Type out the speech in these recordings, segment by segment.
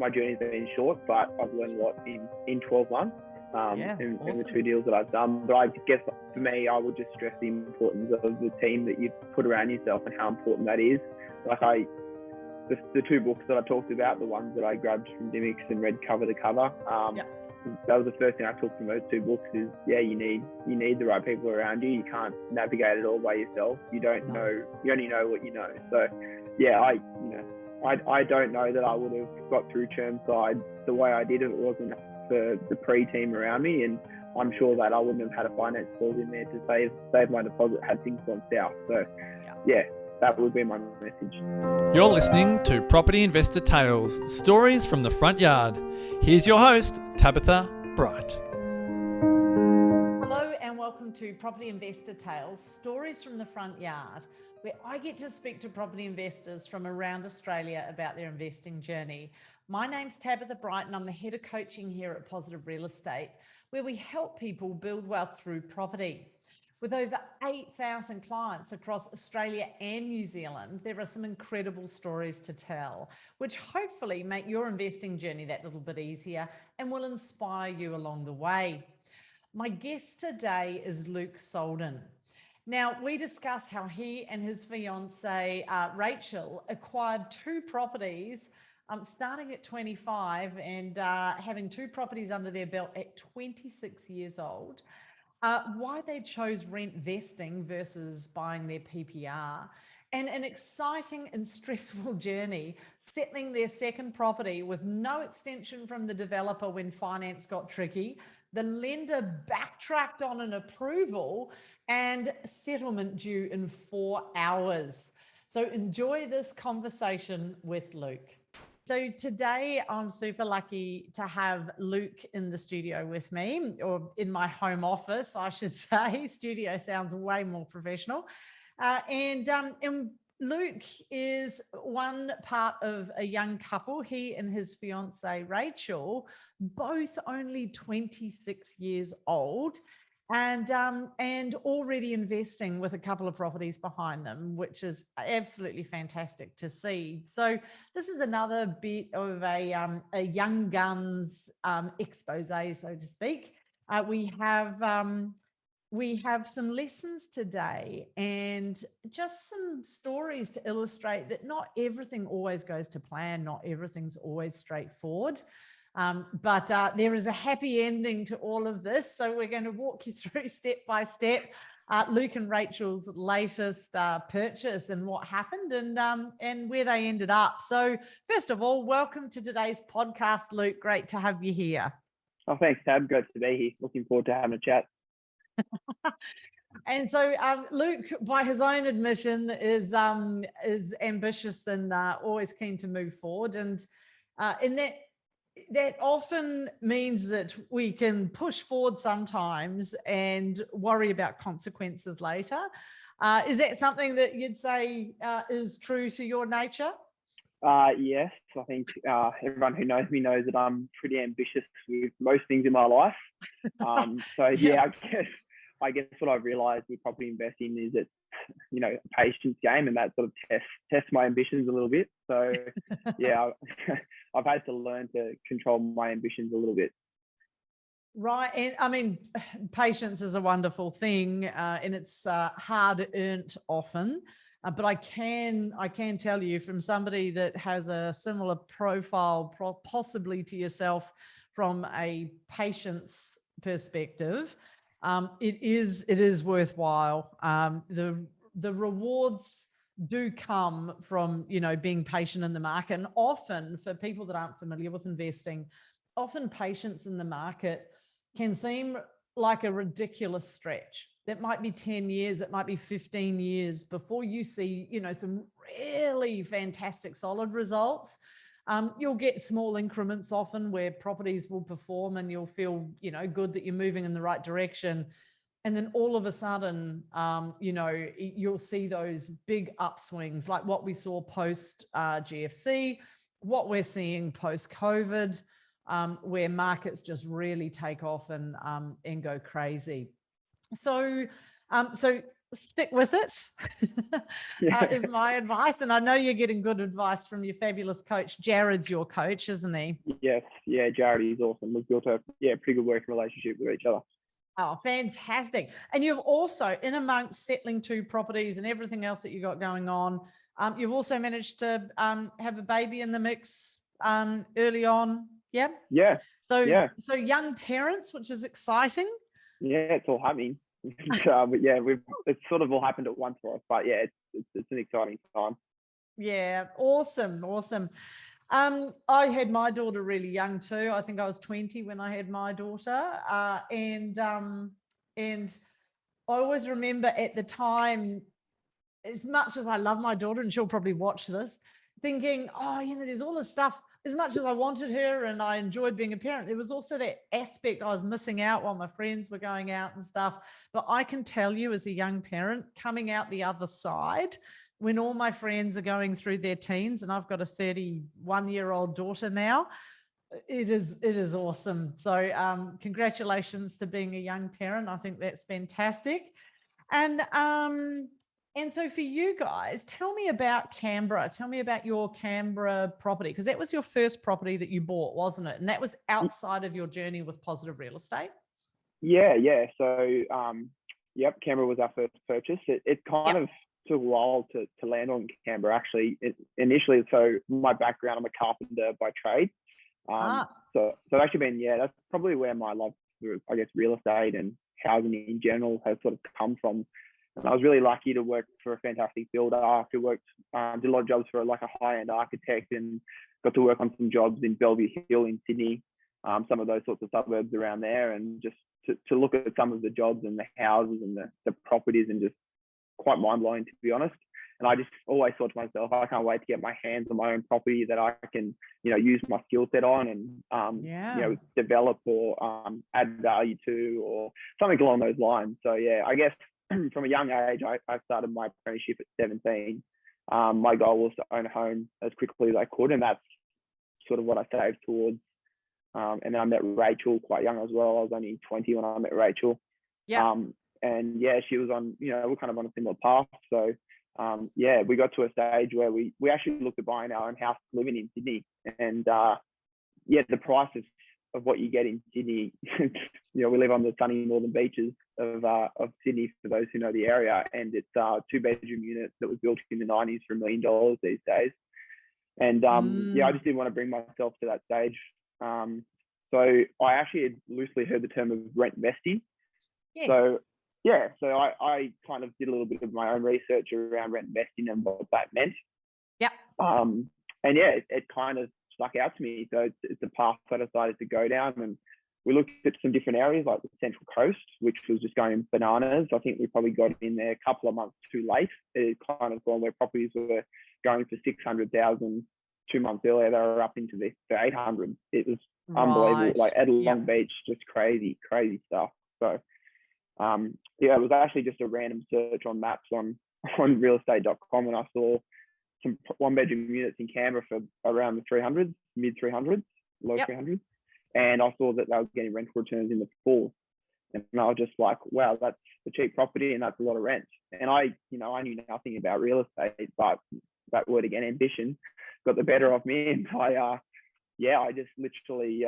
my journey's been short, but I've learned a lot in 12 months in the 2 deals that I've done. But I guess for me, I would just stress the importance of the team that you put around yourself and how important that is. The 2 books that I talked about, the ones that I grabbed from Dimick's and read cover to cover, that was the first thing I took from those 2 books is, you need the right people around you. You can't navigate it all by yourself. You only know what you know. So, I don't know that I would have got through Chermside the way I did if it wasn't for the pre-team around me. And I'm sure that I wouldn't have had a finance clause in there to save my deposit had things gone south. So, that would be my message. You're listening to Property Investor Tales, stories from the front yard. Here's your host, Tabitha Bright. Hello and welcome to Property Investor Tales, stories from the front yard, where I get to speak to property investors from around Australia about their investing journey. My name's Tabitha Bright and I'm the head of coaching here at Positive Real Estate, where we help people build wealth through property. With over 8,000 clients across Australia and New Zealand, there are some incredible stories to tell, which hopefully make your investing journey that little bit easier and will inspire you along the way. My guest today is Luke Solden. Now, we discuss how he and his fiance, Rachael, acquired 2 properties starting at 25 and having 2 properties under their belt at 26 years old. Why they chose rent vesting versus buying their PPR, and an exciting and stressful journey settling their second property with no extension from the developer when finance got tricky, the lender backtracked on an approval, and settlement due in 4 hours. So enjoy this conversation with Luke. So today I'm super lucky to have Luke in the studio with me, or in my home office, I should say. Studio sounds way more professional. And Luke is one part of a young couple. He and his fiance, Rachael, both only 26 years old. And already investing with a couple of properties behind them, which is absolutely fantastic to see. So this is another bit of a young guns expose, so to speak. We have some lessons today and just some stories to illustrate that not everything always goes to plan, not everything's always straightforward. But there is a happy ending to all of this. So we're going to walk you through step by step Luke and Rachael's latest purchase and what happened and where they ended up. So first of all, welcome to today's podcast, Luke. Great to have you here. Oh, thanks, Tab. Great to be here. Looking forward to having a chat. And so Luke, by his own admission, is ambitious and always keen to move forward. And in that often means that we can push forward sometimes and worry about consequences later. Is that something that you'd say is true to your nature? Yes, I think everyone who knows me knows that I'm pretty ambitious with most things in my life. I guess what I've realised with property investing is it's, a patience game, and that sort of tests my ambitions a little bit. So I've had to learn to control my ambitions a little bit. Right. And I mean, patience is a wonderful thing and it's hard earned often. But I can tell you from somebody that has a similar profile, possibly to yourself from a patience perspective, it is worthwhile. The rewards do come from, being patient in the market. And often for people that aren't familiar with investing, often patience in the market can seem like a ridiculous stretch. That might be 10 years, it might be 15 years before you see, some really fantastic solid results. You'll get small increments often where properties will perform and you'll feel, good that you're moving in the right direction. And then all of a sudden, you'll see those big upswings like what we saw post GFC, what we're seeing post COVID, where markets just really take off and go crazy. So stick with it, Yeah. is my advice. And I know you're getting good advice from your fabulous coach. Jared's your coach, isn't he? Yes. Yeah. Jared is awesome. We've built a pretty good working relationship with each other. Oh, fantastic. And you've also, in amongst settling 2 properties and everything else that you got going on, you've also managed to have a baby in the mix early on. Yeah. Yeah. So young parents, which is exciting. Yeah, it's all happening. But yeah, it's sort of all happened at once for us. But yeah, it's an exciting time. Yeah, awesome. I had my daughter really young too. I think I was 20 when I had my daughter. And I always remember at the time, as much as I love my daughter, and she'll probably watch this, thinking, oh, there's all this stuff. As much as I wanted her and I enjoyed being a parent, there was also that aspect I was missing out while my friends were going out and stuff. But I can tell you, as a young parent, coming out the other side, when all my friends are going through their teens, and I've got a 31-year-old daughter now, it is awesome. So congratulations to being a young parent. I think that's fantastic. And so for you guys, tell me about Canberra. Tell me about your Canberra property, because that was your first property that you bought, wasn't it? And that was outside of your journey with positive real estate. Yeah. So Canberra was our first purchase. It kind of took a while to land on Canberra, actually. Initially, so my background, I'm a carpenter by trade. So it's actually been, that's probably where my love for, I guess, real estate and housing in general has sort of come from. And I was really lucky to work for a fantastic builder who did a lot of jobs for like a high-end architect, and got to work on some jobs in Bellevue Hill in Sydney, some of those sorts of suburbs around there, and just to look at some of the jobs and the houses and the properties, and just quite mind-blowing, to be honest. And I just always thought to myself, I can't wait to get my hands on my own property that I can, use my skill set on and, develop or add value to, or something along those lines. So, yeah, I guess from a young age, I started my apprenticeship at 17. My goal was to own a home as quickly as I could, and that's sort of what I saved towards. And then I met Rachael quite young as well. I was only 20 when I met Rachael. Yeah. And yeah, she was on, we're kind of on a similar path. So we got to a stage where we actually looked at buying our own house living in Sydney. And the price of what you get in Sydney, we live on the sunny northern beaches of Sydney, for those who know the area. And it's a 2-bedroom unit that was built in the 90s for $1 million these days. And I just didn't want to bring myself to that stage. So I actually had loosely heard the term of rentvesting. Yes. So I kind of did a little bit of my own research around rentvesting and what that meant. Yeah. It kind of stuck out to me. So it's a path I decided to go down, and we looked at some different areas like the Central Coast, which was just going bananas. I think we probably got in there a couple of months too late. It had kind of gone where properties were going for 600,000. 2 months earlier, they were up into the 800. It was unbelievable. Like at Long Beach, just crazy stuff. So it was actually just a random search on maps on realestate.com, and I saw some 1-bedroom units in Canberra for around the 300s, mid 300s, low 300s. And I saw that they were getting rental returns in the 4s. And I was just like, wow, that's a cheap property and that's a lot of rent. And I knew nothing about real estate, but that word again, ambition, got the better of me. And I just literally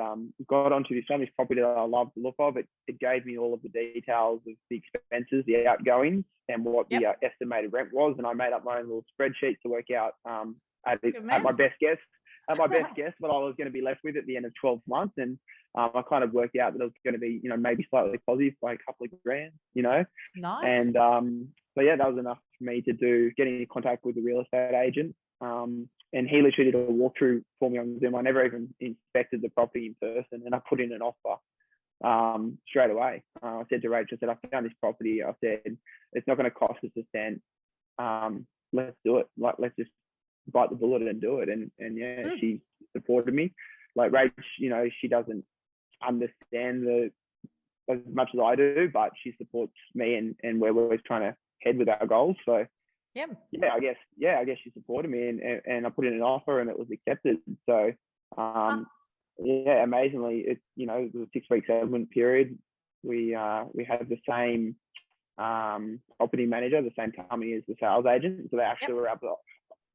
got onto this property that I loved the look of. It gave me all of the details of the expenses, the outgoings, and what the estimated rent was. And I made up my own little spreadsheet to work out at my best guess, what I was going to be left with at the end of 12 months. And I kind of worked out that it was going to be, maybe slightly positive by a couple of grand, Nice. And that was enough for me to get in contact with the real estate agent. And he literally did a walkthrough for me on Zoom. I never even inspected the property in person, and I put in an offer straight away. I said to Rachel, I found this property. I said, it's not going to cost us a cent. Let's do it. Like, let's just bite the bullet and do it. And she supported me. Like Rachel, she doesn't understand as much as I do, but she supports me and where we're trying to head with our goals. So I guess she supported me, and I put in an offer and it was accepted. So amazingly, it was a 6-week settlement period. We had the same property manager, the same company as the sales agent. So they actually were able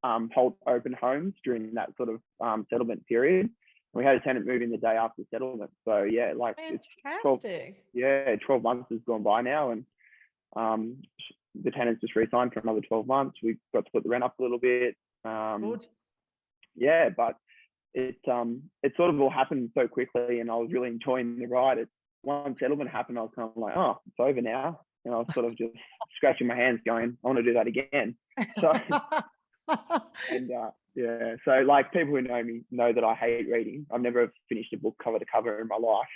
to hold open homes during that sort of settlement period. We had a tenant move in the day after settlement. So yeah, like fantastic. 12 months has gone by now, and the tenants just re-signed for another 12 months. We got to put the rent up a little bit. Good. Yeah, but it sort of all happened so quickly, and I was really enjoying the ride. One settlement happened, I was kind of like, oh, it's over now. And I was sort of just scratching my hands going, I want to do that again. So, and yeah, so like people who know me know that I hate reading. I've never finished a book cover to cover in my life.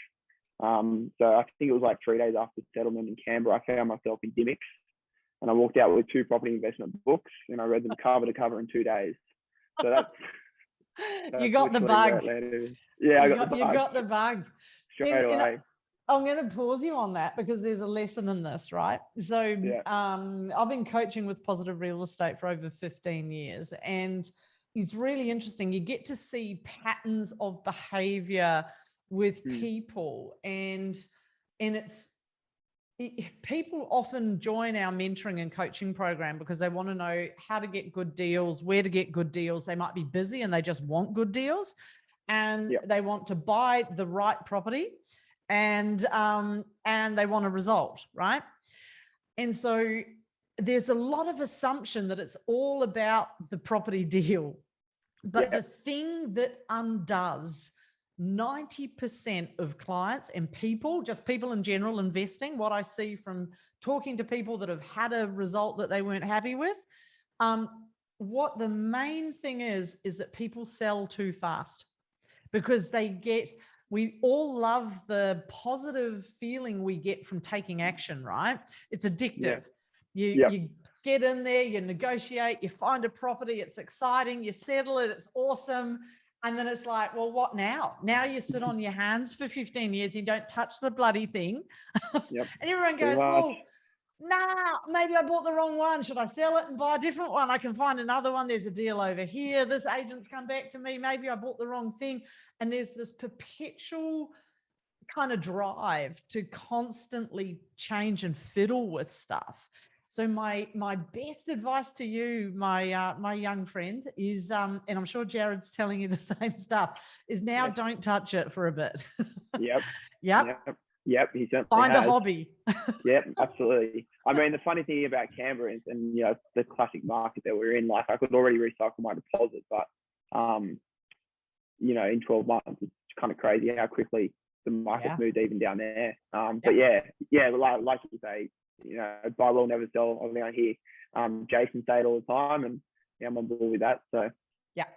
So I think it was like 3 days after settlement in Canberra, I found myself in Dimmicks, and I walked out with 2 property investment books, and I read them cover to cover in 2 days. So that's you got the bug. Yeah, I got the bug. You got the bug. Straight away. I'm going to pause you on that because there's a lesson in this, right? So I've been coaching with positive real estate for over 15 years, and it's really interesting. You get to see patterns of behavior with people, and people often join our mentoring and coaching program because they want to know how to get good deals, where to get good deals. They might be busy and they just want good deals, and they want to buy the right property, and they want a result, right? And so there's a lot of assumption that it's all about the property deal. But the thing that undoes 90% of clients and people, just people in general investing, what I see from talking to people that have had a result that they weren't happy with, what the main thing is that people sell too fast, because we all love the positive feeling we get from taking action, right? It's addictive. You get in there, you negotiate, you find a property, it's exciting, you settle it, it's awesome. And then it's like, well, what now? Now you sit on your hands for 15 years, you don't touch the bloody thing. And everyone goes, well, nah, maybe I bought the wrong one. Should I sell it and buy a different one? I can find another one. There's a deal over here. This agent's come back to me. Maybe I bought the wrong thing. And there's this perpetual kind of drive to constantly change and fiddle with stuff. So my best advice to you, my young friend, is, and I'm sure Jared's telling you the same stuff, is now don't touch it for a bit. Yep. He certainly Find has. a hobby. Yep, absolutely. I mean, the funny thing about Canberra is, and you know, the classic market that we're in, like I could already recycle my deposit, but you know, in 12 months, it's kind of crazy how quickly the market's moved even down there. But like you say, you know, buy well, never sell. I hear Jason say it all the time, and I'm on board with that. So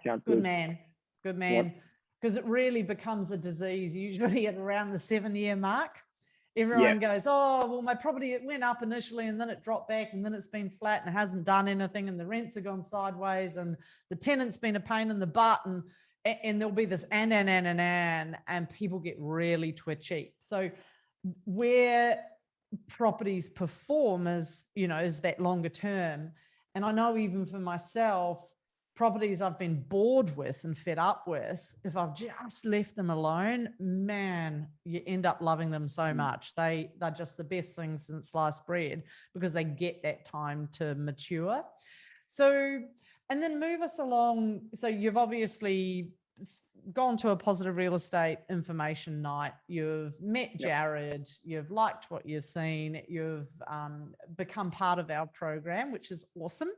sounds good man. Because it really becomes a disease usually at around the 7-year mark. Everyone goes, oh, well, my property, it went up initially and then it dropped back and then it's been flat and hasn't done anything and the rents have gone sideways and the tenant's been a pain in the butt, and there'll be this and people get really twitchy. So where properties perform is that longer term. And I know even for myself, properties I've been bored with and fed up with, if I've just left them alone, man, you end up loving them so much. They're just the best thing since sliced bread because they get that time to mature. So, and then move us along. So you've obviously gone to a positive real estate information night. You've met Jared. You've liked what you've seen. You've become part of our program, which is awesome.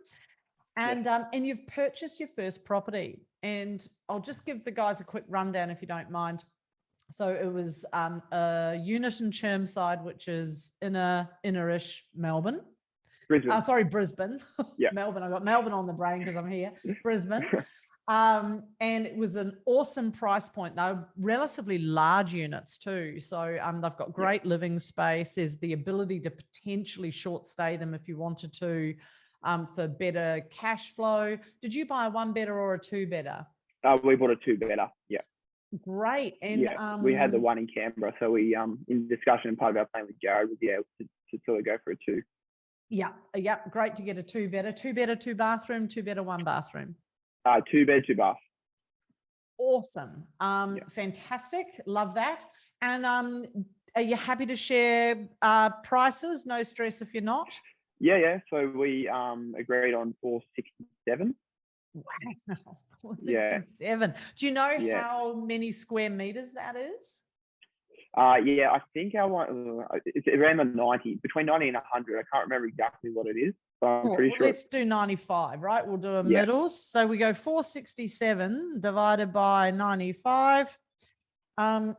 And you've purchased your first property. And I'll just give the guys a quick rundown if you don't mind. So it was a unit in Chermside, which is inner-ish Melbourne. Brisbane. Yeah. Melbourne. I've got Melbourne on the brain because I'm here. Brisbane. And it was an awesome price point. They're relatively large units too. So they've got great living space. There's the ability to potentially short stay them if you wanted to, for better cash flow. Did you buy a 1-bedder or a 2-bedder? We bought a 2-bedder. Yeah. Great. And we had the one in Canberra. So we, in discussion, part of our plan with Jared was to sort of go for a 2. Yeah. Great to get a 2-bedder. 2-bedder, 2-bathroom, 2-bedder, 1-bathroom. 2-bed, 2-bath. Awesome. Fantastic. Love that. And are you happy to share prices? No stress if you're not. Yeah. So we agreed on 467. Wow. Yeah. 467. Do you know how many square meters that is? Yeah, I think our one, it's around the 90, between 90 and 100. I can't remember exactly what it is, but I'm pretty sure. Let's do 95, right? We'll do a middle. So we go 467 divided by 95. And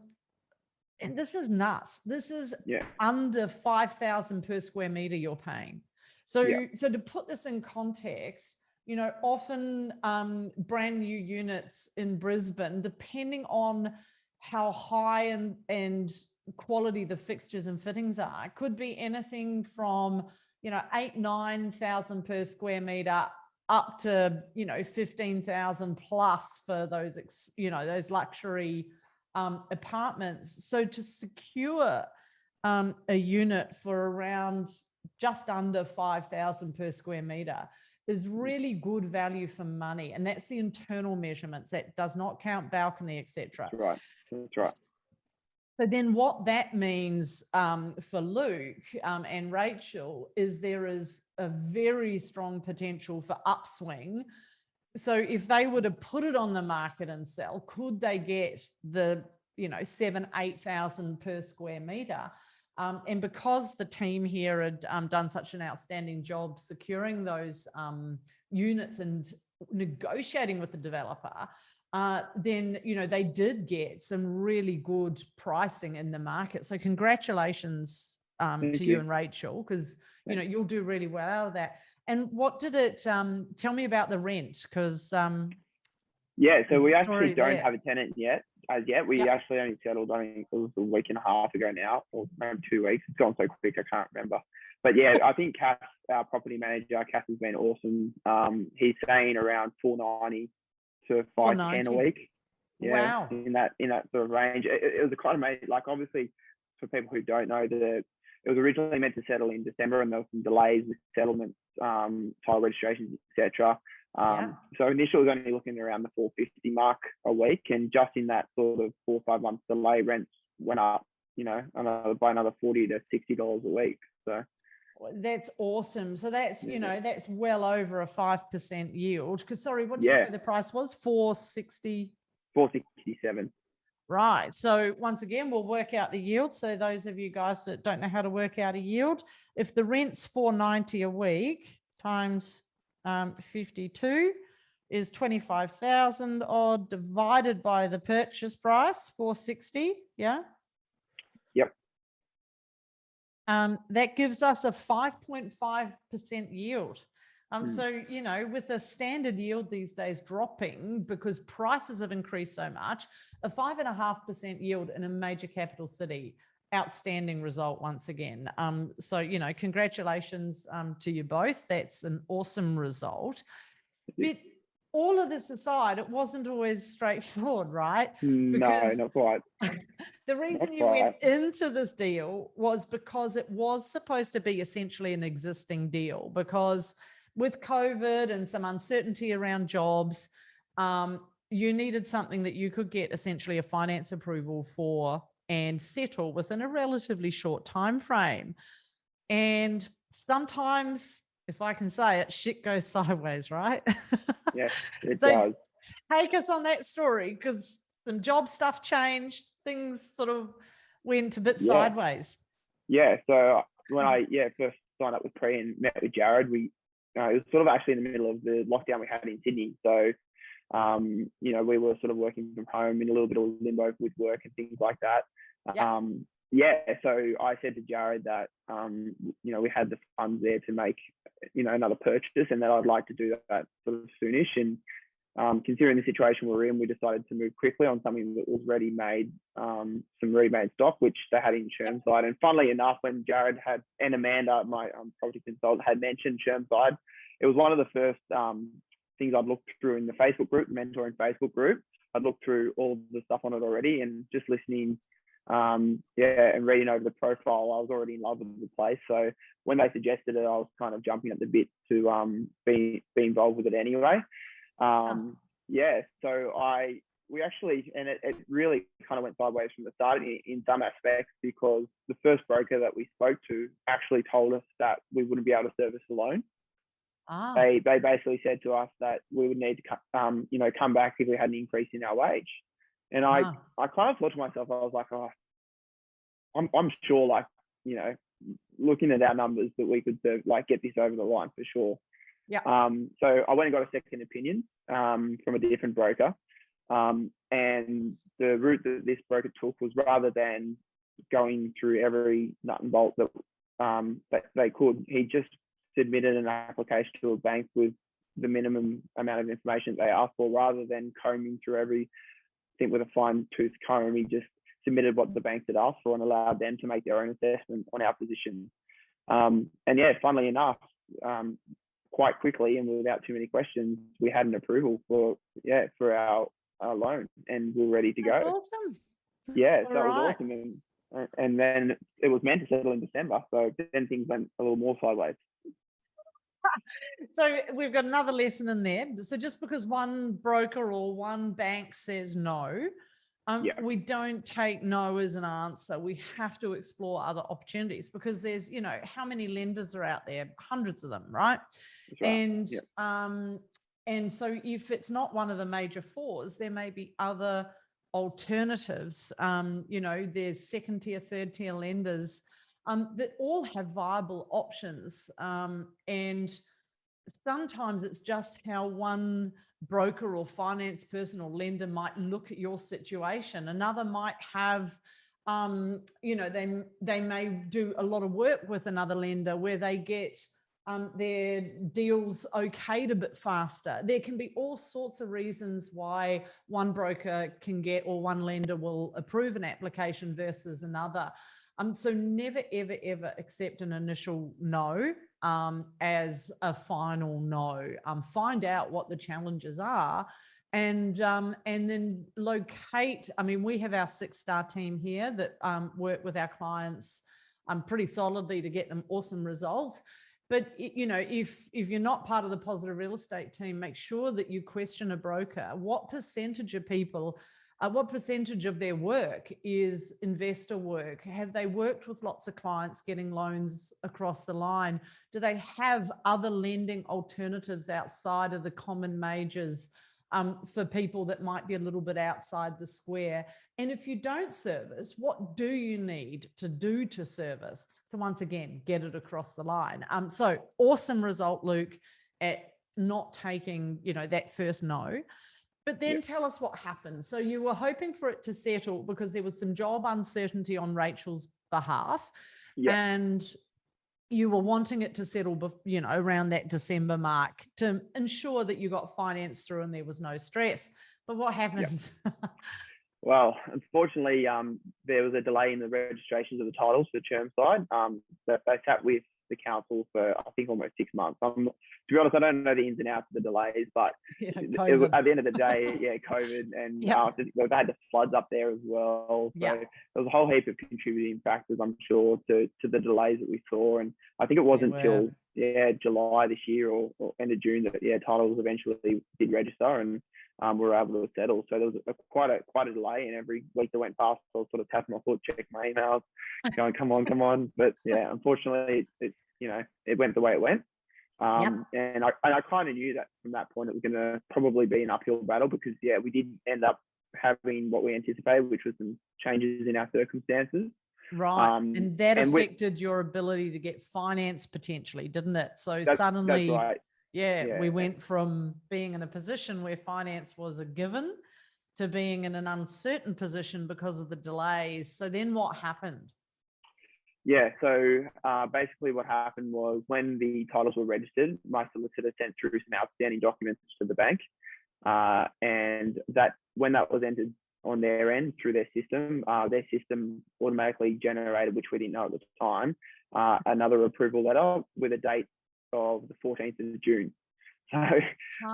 this is nuts. This is under 5,000 per square meter you're paying. So, so to put this in context, you know, often brand new units in Brisbane, depending on how high and quality the fixtures and fittings are, could be anything from, you know, 8,000-9,000 per square meter up to, you know, 15,000 plus for those, you know, those luxury apartments. So to secure a unit for around just under 5,000 per square meter is really good value for money. And that's the internal measurements. That does not count balcony, etc. That's right. So then what that means for Luke and Rachael is there is a very strong potential for upswing. So if they were to put it on the market and sell, could they get the, you know, 7,000-8,000 per square meter? And because the team here had done such an outstanding job securing those units and negotiating with the developer, then, you know, they did get some really good pricing in the market. So congratulations to you and Rachael, because, you know, you'll do really well out of that. And what did it, tell me about the rent? Because so we actually don't have a tenant yet. As yet, we actually only settled, I think it was a week and a half ago now, or maybe 2 weeks. It's gone so quick, I can't remember. But yeah, I think Cass, our property manager, Cass has been awesome. He's saying around 490 to 510 a week. Yeah, wow. in that sort of range. It was a kind of made, like, obviously for people who don't know, it was originally meant to settle in December, and there were some delays with settlements, title registrations, etc. So initially was only looking around the 450 mark a week, and just in that sort of 4 or 5 months delay, rents went up, you know, by another $40 to $60 a week. So that's awesome. So that's, you know, that's well over a 5% yield. Because sorry, what did you say the price was? 467. Right. So once again, we'll work out the yield. So those of you guys that don't know how to work out a yield, if the rent's $490 a week times 52 is 25,000 odd, divided by the purchase price, 460. Yeah. Yep. That gives us a 5.5% yield. So, you know, with a standard yield these days dropping because prices have increased so much, a 5.5% yield in a major capital city, outstanding result once again. So, you know, congratulations to you both. That's an awesome result. But all of this aside, it wasn't always straightforward, right? No, not quite. The reason you went into this deal was because it was supposed to be essentially an existing deal, because with COVID and some uncertainty around jobs, you needed something that you could get essentially a finance approval for and settle within a relatively short time frame. And sometimes, if I can say it, shit goes sideways, right? Yes, it does. Take us on that story, because some job stuff changed, things sort of went a bit sideways. Yeah, so when I first signed up with Pre and met with Jared, it was sort of actually in the middle of the lockdown we had in Sydney. So, you know, we were sort of working from home in a little bit of limbo with work and things like that. So I said to Jared that, you know, we had the funds there to make, you know, another purchase, and that I'd like to do that sort of soonish. And considering the situation we're in, we decided to move quickly on something that was ready-made, some ready-made stock, which they had in Chermside. And funnily enough, when Jared and Amanda, my property consultant, had mentioned Chermside, it was one of the first things I'd looked through in the Facebook group, mentoring Facebook group. I'd looked through all the stuff on it already, and just listening, and reading over the profile, I was already in love with the place. So when they suggested it, I was kind of jumping at the bit to be involved with it anyway. So I we actually, and it really kind of went sideways from the start in some aspects, because the first broker that we spoke to actually told us that we wouldn't be able to service the loan. They basically said to us that we would need to come back if we had an increase in our wage. And I kind of thought to myself, I was like, oh, I'm sure, like, looking at our numbers, that we could get this over the line for sure. Yeah. So I went and got a second opinion from a different broker. And the route that this broker took was, rather than going through every nut and bolt that they could, he just submitted an application to a bank with the minimum amount of information they asked for, rather than combing through everything with a fine-tooth comb. He just submitted what the banks had asked for and allowed them to make their own assessment on our position. And yeah, funnily enough, quite quickly and without too many questions, we had an approval for our loan, and we're ready to go. That's awesome. Yeah, so that was awesome. And then it was meant to settle in December, so then things went a little more sideways. So we've got another lesson in there. So just because one broker or one bank says no, we don't take no as an answer. We have to explore other opportunities, because there's, how many lenders are out there? Hundreds of them, right? Right. And so if it's not one of the major fours, there may be other alternatives. There's second tier, third tier lenders that all have viable options. And sometimes it's just how one broker or finance person or lender might look at your situation. Another might have, they may do a lot of work with another lender where they get their deals okayed a bit faster. There can be all sorts of reasons why one broker can get, or one lender will approve an application versus another. So never, ever, ever accept an initial no as a final no. Find out what the challenges are, and then locate. I mean, we have our 6-star team here that work with our clients pretty solidly to get them awesome results. But if you're not part of the positive real estate team, make sure that you question a broker. What percentage of people, what percentage of their work is investor work? Have they worked with lots of clients getting loans across the line? Do they have other lending alternatives outside of the common majors for people that might be a little bit outside the square? And if you don't service, what do you need to do to service to once again get it across the line? So awesome result, Luke, at not taking that first no. But then tell us what happened. So you were hoping for it to settle because there was some job uncertainty on Rachael's behalf, and you were wanting it to settle, around that December mark to ensure that you got finance through and there was no stress. But what happened? Well, unfortunately, there was a delay in the registrations of the titles for Chermside. They sat with the council for, I think, almost 6 months. To be honest, I don't know the ins and outs of the delays, but it was, at the end of the day, COVID, and they had the floods up there as well. So there was a whole heap of contributing factors, I'm sure, to the delays that we saw. And I think it wasn't until July this year or end of June that titles eventually did register, and we were able to settle. So there was quite a delay, and every week that went past, I was sort of tapping my foot, checking my emails, going, come on. But unfortunately, it went the way it went. And I kind of knew that from that point it was going to probably be an uphill battle, because we did end up having what we anticipated, which was some changes in our circumstances. Right. And that affected your ability to get finance potentially, didn't it? So suddenly, that's right. We went from being in a position where finance was a given to being in an uncertain position because of the delays. So then what happened? So basically what happened was, when the titles were registered, my solicitor sent through some outstanding documents to the bank. And that, when that was entered on their end through their system automatically generated, which we didn't know at the time, another approval letter with a date of the 14th of June. So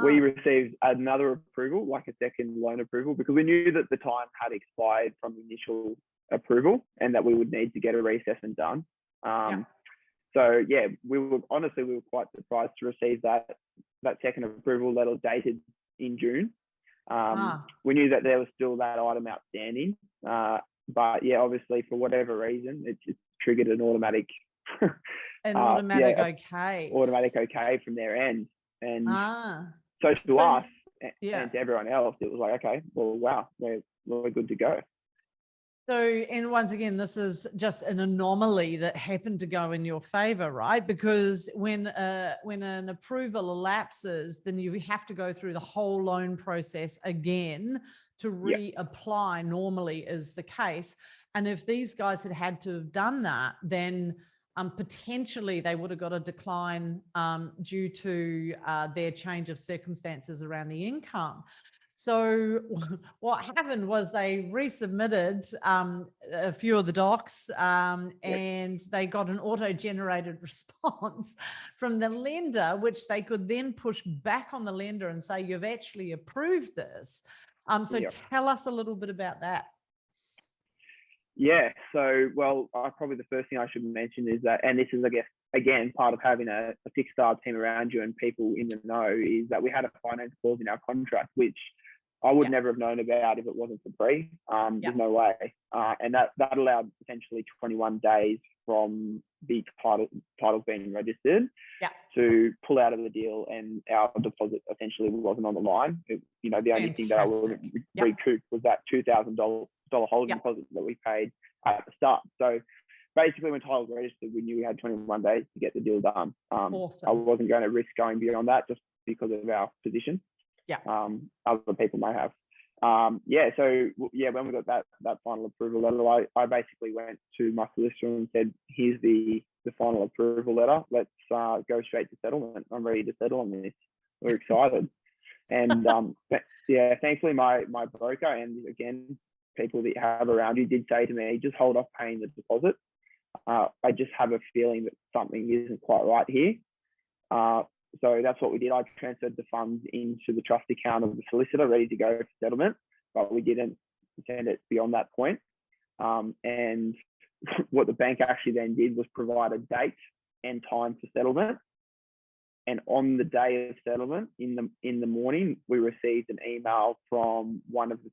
we received another approval, like a second loan approval, because we knew that the time had expired from the initial approval and that we would need to get a reassessment done. So we were quite surprised to receive that second approval letter dated in June. We knew that there was still that item outstanding, but yeah, obviously for whatever reason, it just triggered an automatic automatic okay from their end. And so to us and to everyone else, it was like, okay, well, wow, we're good to go. So, and once again, this is just an anomaly that happened to go in your favor, right? Because when an approval elapses, then you have to go through the whole loan process again to reapply. Normally is the case. And if these guys had to have done that, then potentially they would have got a decline due to their change of circumstances around the income. So what happened was they resubmitted a few of the docs and they got an auto-generated response from the lender, which they could then push back on the lender and say, you've actually approved this. So tell us a little bit about that. Yeah, so, well, probably the first thing I should mention is that, and this is, I guess, again, part of having a six-star team around you and people in the know, is that we had a finance clause in our contract, which I would never have known about if it wasn't for free. There's no way. And that allowed potentially 21 days from the titles being registered to pull out of the deal, and our deposit essentially wasn't on the line. The only thing that I would recoup was that $2,000 holding deposit that we paid at the start. So basically, when titles registered, we knew we had 21 days to get the deal done. Awesome. I wasn't going to risk going beyond that just because of our position. Other people may have. When we got that final approval letter, I basically went to my solicitor and said, here's the final approval letter. Let's go straight to settlement. I'm ready to settle on this. We're excited. And thankfully my broker, and again, people that you have around you, did say to me, just hold off paying the deposit. I just have a feeling that something isn't quite right here. So that's what we did. I transferred the funds into the trust account of the solicitor, ready to go for settlement, but we didn't send it beyond that point. And what the bank actually then did was provide a date and time for settlement. And on the day of settlement, in the morning, we received an email from one of the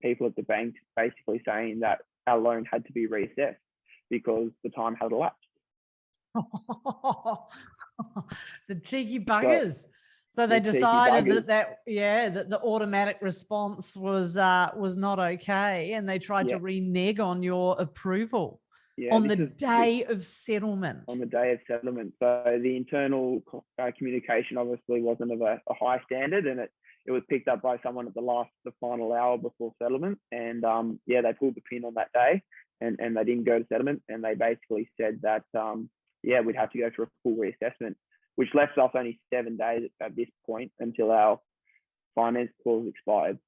people at the bank basically saying that our loan had to be reassessed because the time had elapsed. The cheeky buggers. So they decided that the automatic response was not okay, and they tried to renege on your approval on the day of settlement. On the day of settlement. So the internal communication obviously wasn't of a high standard, and it was picked up by someone at the final hour before settlement, and they pulled the pin on that day, and they didn't go to settlement, and they basically said that we'd have to go through a full reassessment, which left us only 7 days at this point until our finance clause expired.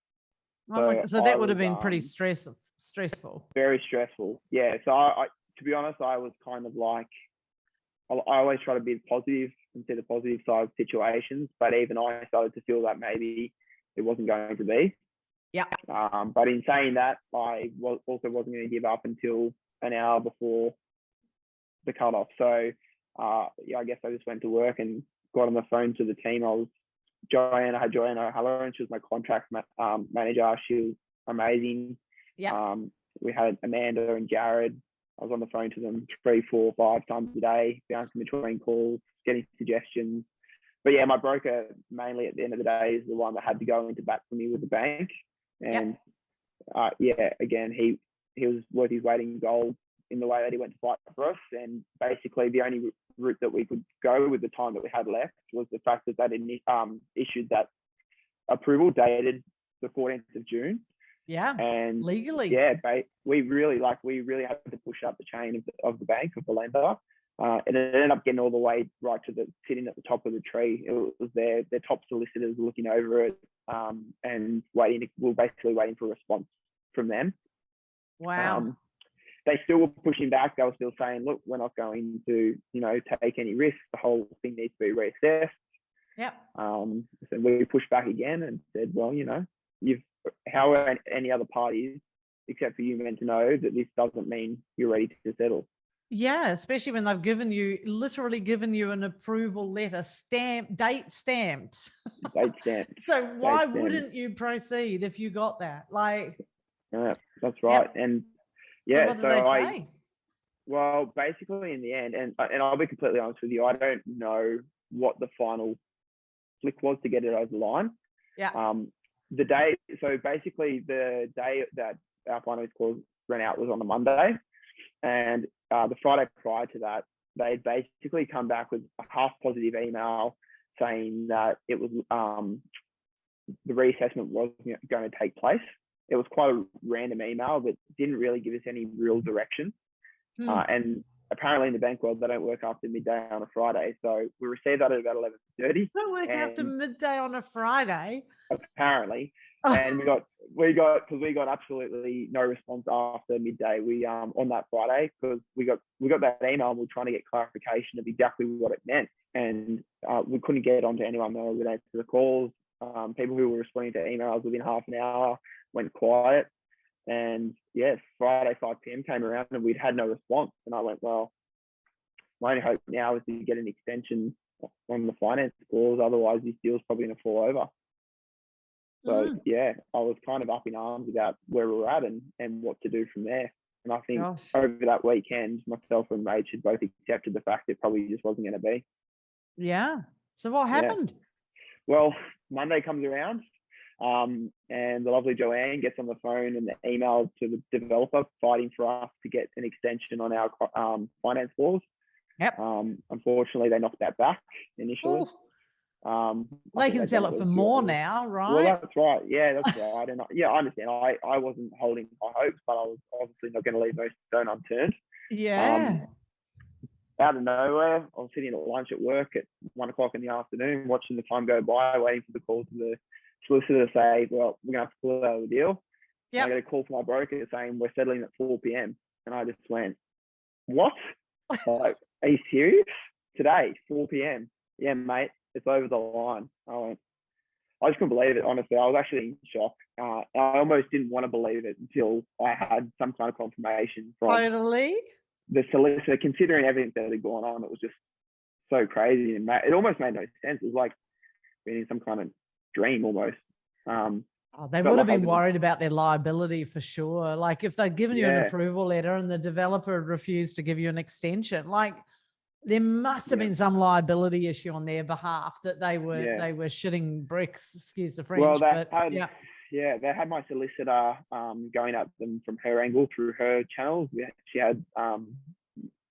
So that would have been pretty stressful. Very stressful. Yeah. So I to be honest, I was kind of like, I always try to be positive and see the positive side of situations, but even I started to feel that maybe it wasn't going to be. Yeah. But in saying that, I also wasn't going to give up until an hour before the cutoff. So I guess I just went to work and got on the phone to the team. I had Joanna O'Halloran, and she was my contract manager. She was amazing. Yeah. We had Amanda and Jared. I was on the phone to them 3, 4, 5 times a day, bouncing between calls, getting suggestions. But yeah, my broker mainly at the end of the day is the one that had to go into bat for me with the bank. And again, he was worth his weight in gold in the way that he went to fight for us. And basically the only route that we could go with the time that we had left was the fact that they issued that approval dated the 14th of June. Yeah, and legally. Yeah, we really had to push up the chain of the bank, of the lender. And it ended up getting all the way right to sitting at the top of the tree. It was their top solicitors looking over it and basically waiting for a response from them. Wow. They still were pushing back. They were still saying, look, we're not going to, take any risks. The whole thing needs to be reassessed. Yeah. So we pushed back again and said, well, how are any other parties except for you meant to know that this doesn't mean you're ready to settle? Yeah, especially when they've literally given you an approval letter, date stamped. Date stamped. So Date why stamped. wouldn't you proceed if you got that? Like, Yeah, that's right. yep. And So yeah, what did they say? well, basically in the end, and I'll be completely honest with you, I don't know what the final flick was to get it over the line. Yeah. The day that our finance clause ran out was on the Monday, and the Friday prior to that, they basically come back with a half positive email saying that it was the reassessment wasn't going to take place. It was quite a random email that didn't really give us any real direction. And apparently in the bank world, they don't work after midday on a Friday. So we received that at about 11:30. Don't work after midday on a Friday. Apparently. And we got absolutely no response after midday. We on that Friday, because we got that email and we were trying to get clarification of exactly what it meant. And we couldn't get onto anyone that would answer the calls. People who were responding to emails within half an hour went quiet. And yes, Friday 5 p.m. came around and we'd had no response. And I went, well, my only hope now is to get an extension on the finance clause. Otherwise, this deal's probably going to fall over. So yeah, I was kind of up in arms about where we were at and what to do from there. And I think over that weekend, myself and Rach had both accepted the fact it probably just wasn't going to be. Yeah. So what happened? Yeah. Well, Monday comes around. And the lovely Joanne gets on the phone and emails to the developer fighting for us to get an extension on our finance clause. Yep. Unfortunately, they knocked that back initially. They can sell it for more now, right? Well, that's right. Yeah, that's right. And I understand. I wasn't holding high hopes, but I was obviously not going to leave no stone unturned. Yeah. Out of nowhere, I was sitting at lunch at work at 1 o'clock in the afternoon, watching the time go by, waiting for the call to the solicitor to say, well, we're going to have to pull out of the deal. Yep. I get a call from my broker saying we're settling at 4 p.m. And I just went, what? Like, are you serious? Today, 4 p.m. Yeah, mate, it's over the line. I just couldn't believe it, honestly. I was actually in shock. I almost didn't want to believe it until I had some kind of confirmation from the solicitor, considering everything that had gone on. It was just so crazy. And it almost made no sense. It was like being in some kind of dream almost. They would have been worried about their liability for sure. Like if they'd given you an approval letter and the developer refused to give you an extension, like there must have been some liability issue on their behalf that they were shitting bricks, excuse the French. Well, they had my solicitor going at them from her angle through her channels. She had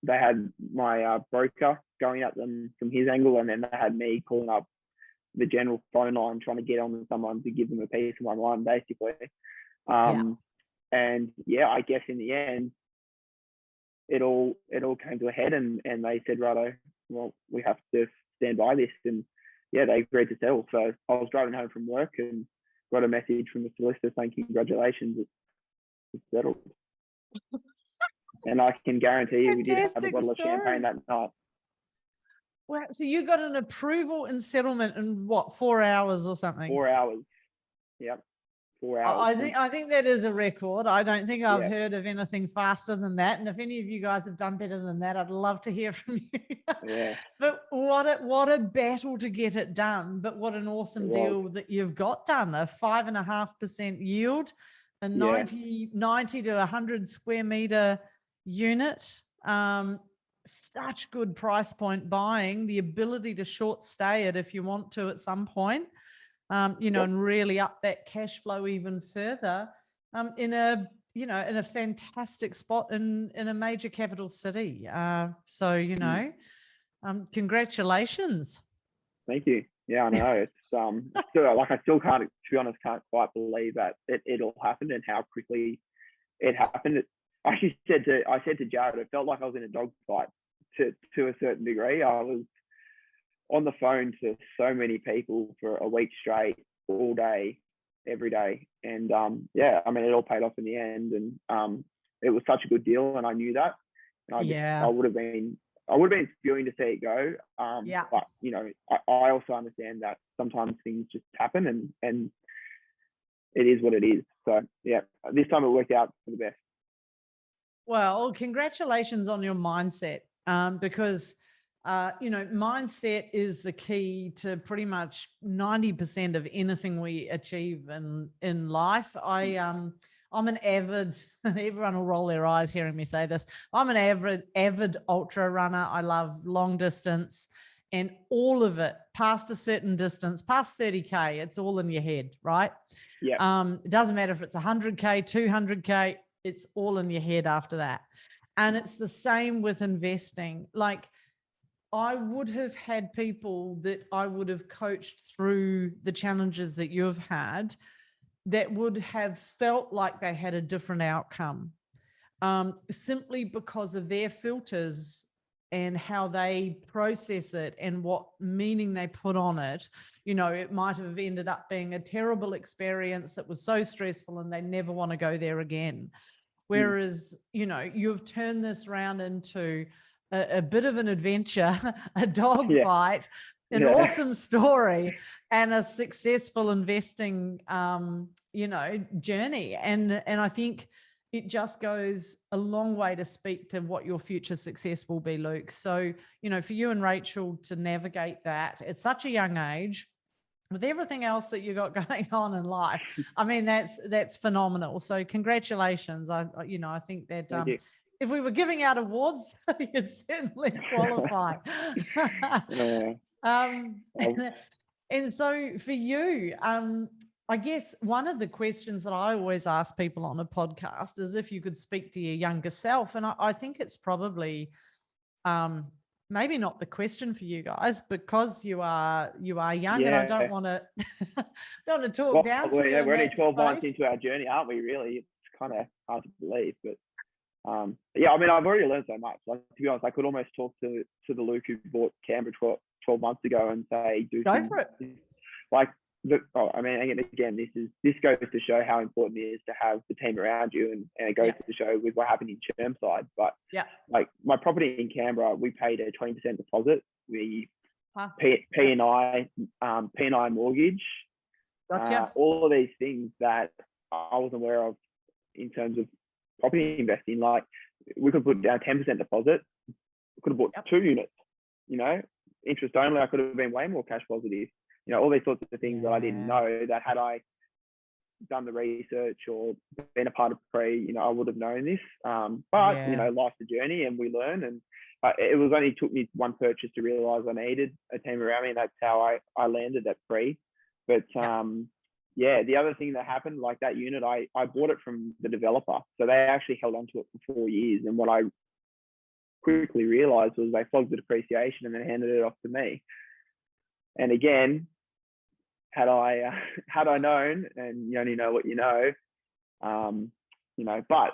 they had my broker going at them from his angle, and then they had me calling up the general phone line trying to get on with someone to give them a piece of my mind, basically. And yeah, I guess in the end, it all came to a head, and they said, righto, well, we have to stand by this. And yeah, they agreed to settle. So I was driving home from work and got a message from the solicitor saying, congratulations, it's settled. And I can guarantee you we did have a bottle of champagne that night. Well, so you got an approval and settlement in what, 4 hours or something? 4 hours. Yep. 4 hours. I think that is a record. I don't think I've heard of anything faster than that. And if any of you guys have done better than that, I'd love to hear from you. Yeah. But what a battle to get it done. But what an awesome deal that you've got done. A 5.5% yield, a 90 to 100 square meter unit. Such good price point buying, the ability to short stay it if you want to at some point, and really up that cash flow even further, in a fantastic spot in a major capital city. Congratulations. Thank you. Yeah, I know. It's I still can't, to be honest, can't quite believe that it all happened and how quickly it happened. I said to Jared, it felt like I was in a dogfight to a certain degree. I was on the phone to so many people for a week straight, all day, every day. And it all paid off in the end. And it was such a good deal, and I knew that. And I would have been spewing to see it go. But I also understand that sometimes things just happen, and it is what it is. So yeah, this time it worked out for the best. Well, congratulations on your mindset, because mindset is the key to pretty much 90% of anything we achieve in life. I'm an avid, everyone will roll their eyes hearing me say this. I'm an avid ultra runner. I love long distance, and all of it past a certain distance, past 30K, it's all in your head, right? Yeah. It doesn't matter if it's 100K, 200K, it's all in your head after that. And it's the same with investing. Like, I would have had people that I would have coached through the challenges that you've had that would have felt like they had a different outcome, simply because of their filters and how they process it and what meaning they put on it. It might have ended up being a terrible experience that was so stressful and they never want to go there again. Whereas, you've turned this round into a bit of an adventure, a dogfight, an awesome story, and a successful investing, journey. And I think it just goes a long way to speak to what your future success will be, Luke. So, for you and Rachael to navigate that at such a young age, with everything else that you got going on in life, I mean, that's phenomenal. So congratulations. I think that if we were giving out awards, you'd certainly qualify. And so for you, I guess one of the questions that I always ask people on a podcast is if you could speak to your younger self. And I think it's probably maybe not the question for you guys, because you are young, and I don't want to talk down to you. We're only 12 months into our journey, aren't we? Really, it's kind of hard to believe, but I mean, I've already learned so much. Like, to be honest, I could almost talk to the Luke who bought Canberra 12 months ago and say, go for it. Like, I mean, again, this goes to show how important it is to have the team around you, and it goes to show with what happened in Chermside. But like my property in Canberra, we paid a 20% deposit. We P&I mortgage, all of these things that I wasn't aware of in terms of property investing. Like, we could put down 10% deposit. We could have bought 2 units. Interest only. I could have been way more cash positive. All these sorts of things that I didn't know, that had I done the research or been a part of pre, I would have known this. But life's a journey, and we learn. And it was only took me one purchase to realize I needed a team around me, and that's how I landed at pre. But the other thing that happened, like that unit, I bought it from the developer, so they actually held on to it for 4 years. And what I quickly realized was they flogged the depreciation and then handed it off to me. And again, had I known, and you only know what you know, but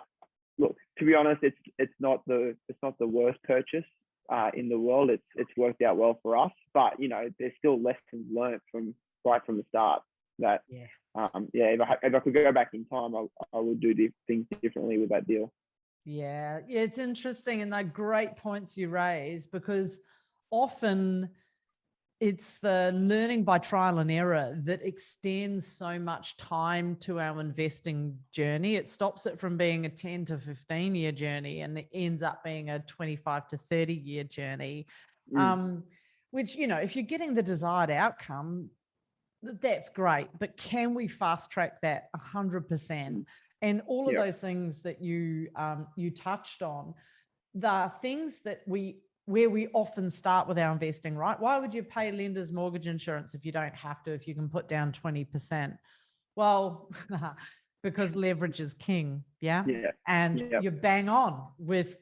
look, to be honest, it's not the worst purchase in the world. It's worked out well for us, but there's still lessons learned from right from the start. That if I could go back in time, I would do things differently with that deal. Yeah, it's interesting, and they're great points you raise, because often it's the learning by trial and error that extends so much time to our investing journey. It stops it from being a 10 to 15 year journey, and it ends up being a 25 to 30 year journey, which, if you're getting the desired outcome, that's great. But can we fast track that 100%? And all of those things that you touched on, the things that where we often start with our investing, right? Why would you pay lender's mortgage insurance if you don't have to, if you can put down 20%? Well, because leverage is king. And you're bang on with,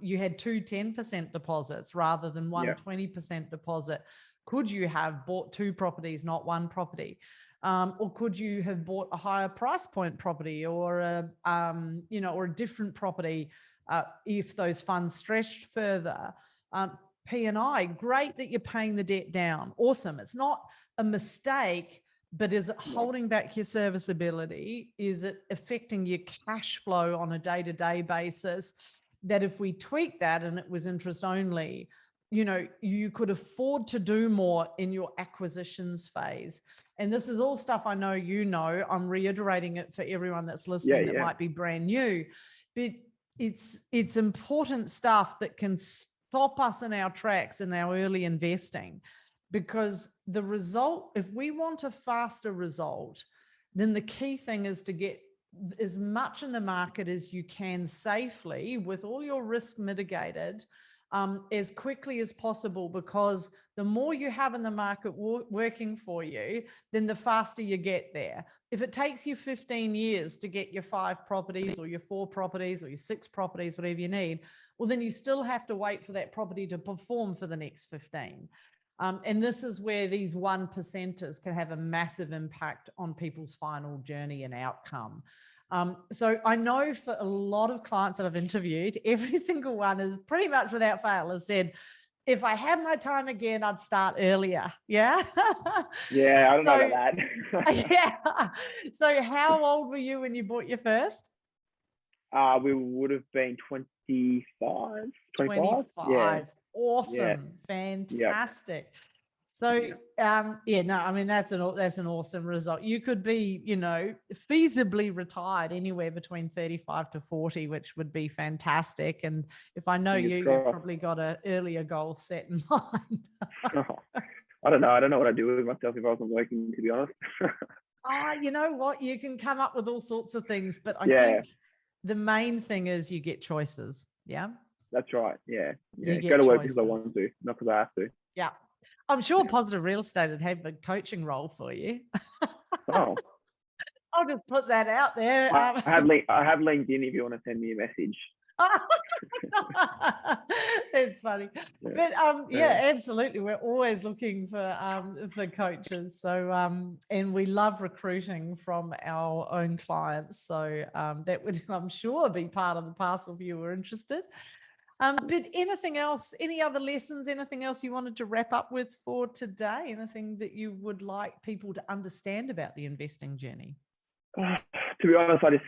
you had 2 10% deposits rather than one 20% deposit. Could you have bought 2 properties, not 1 property? Or could you have bought a higher price point property, or or a different property if those funds stretched further? P&I, great that you're paying the debt down. Awesome. It's not a mistake, but is it holding back your serviceability? Is it affecting your cash flow on a day-to-day basis? That if we tweak that and it was interest only, you could afford to do more in your acquisitions phase. And this is all stuff I know I'm reiterating it for everyone that's listening that might be brand new. But it's important stuff that can stop us in our tracks in our early investing, because the result, if we want a faster result, then the key thing is to get as much in the market as you can safely with all your risk mitigated as quickly as possible, because the more you have in the market working for you, then the faster you get there. If it takes you 15 years to get your 5 properties or your 4 properties or your 6 properties, whatever you need, well, then you still have to wait for that property to perform for the next 15. And this is where these 1%ers can have a massive impact on people's final journey and outcome. So I know for a lot of clients that I've interviewed, every single one is pretty much without fail has said, if I had my time again, I'd start earlier. Yeah. Yeah, I don't know about that. Yeah. So how old were you when you bought your first? We would have been 25. Yeah. Awesome. Yeah. Fantastic. Yep. So, that's an awesome result. You could be, feasibly retired anywhere between 35 to 40, which would be fantastic. And if I know you've probably got an earlier goal set in mind. I don't know. I don't know what I'd do with myself if I wasn't working, to be honest. You know what? You can come up with all sorts of things, but I think the main thing is you get choices. Yeah. That's right. Yeah. Go to work because I want to, not because I have to. Yeah. I'm sure Positive Real Estate would have a coaching role for you. Oh. I'll just put that out there. I have LinkedIn if you want to send me a message. It's funny. Yeah. But absolutely. We're always looking for coaches. So and we love recruiting from our own clients. So that would, I'm sure, be part of the parcel if you were interested. But anything else, any other lessons, anything else you wanted to wrap up with for today? Anything that you would like people to understand about the investing journey? To be honest, I just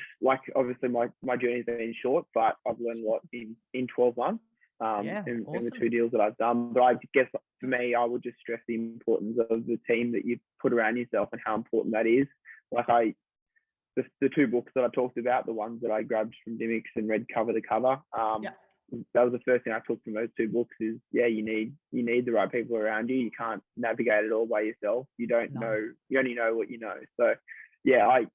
obviously my journey's been short, but I've learned a lot in 12 months in the 2 deals that I've done. But I guess for me, I would just stress the importance of the team that you put around yourself and how important that is. The 2 books that I talked about, the ones that I grabbed from Dimick's and read cover to cover, that was the first thing I took from those 2 books is, you need the right people around you. You can't navigate it all by yourself. You don't know, you only know what you know. So I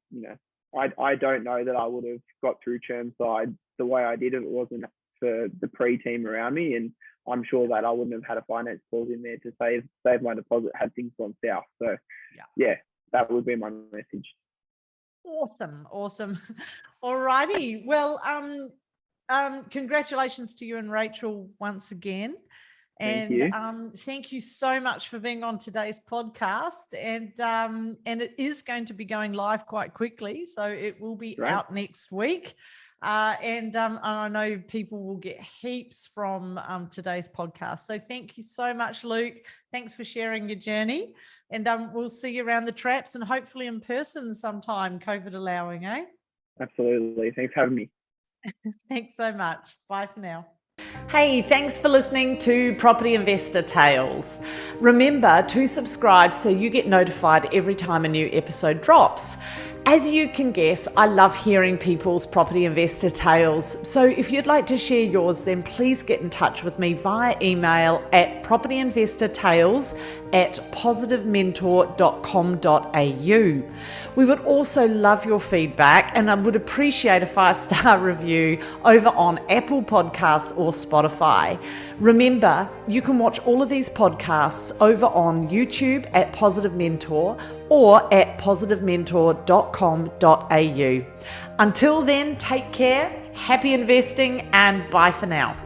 don't know that I would have got through Chermside the way I did if it wasn't for the pre-team around me. And I'm sure that I wouldn't have had a finance clause in there to save my deposit had things gone south. So that would be my message. Awesome. All righty. Well, congratulations to you and Rachael once again. And thank you so much for being on today's podcast. And it is going to be going live quite quickly, so it will be out next week. And I know people will get heaps from today's podcast. So thank you so much, Luke. Thanks for sharing your journey. And we'll see you around the traps and hopefully in person sometime, COVID allowing, eh? Absolutely. Thanks for having me. Thanks so much. Bye for now. Hey, thanks for listening to Property Investor Tales. Remember to subscribe so you get notified every time a new episode drops. As you can guess, I love hearing people's property investor tales. So if you'd like to share yours, then please get in touch with me via email at propertyinvestortales@positivementor.com.au. We would also love your feedback, and I would appreciate a 5-star review over on Apple Podcasts or Spotify. Remember, you can watch all of these podcasts over on YouTube at Positive Mentor or at positivementor.com.au. Until then, take care, happy investing, and bye for now.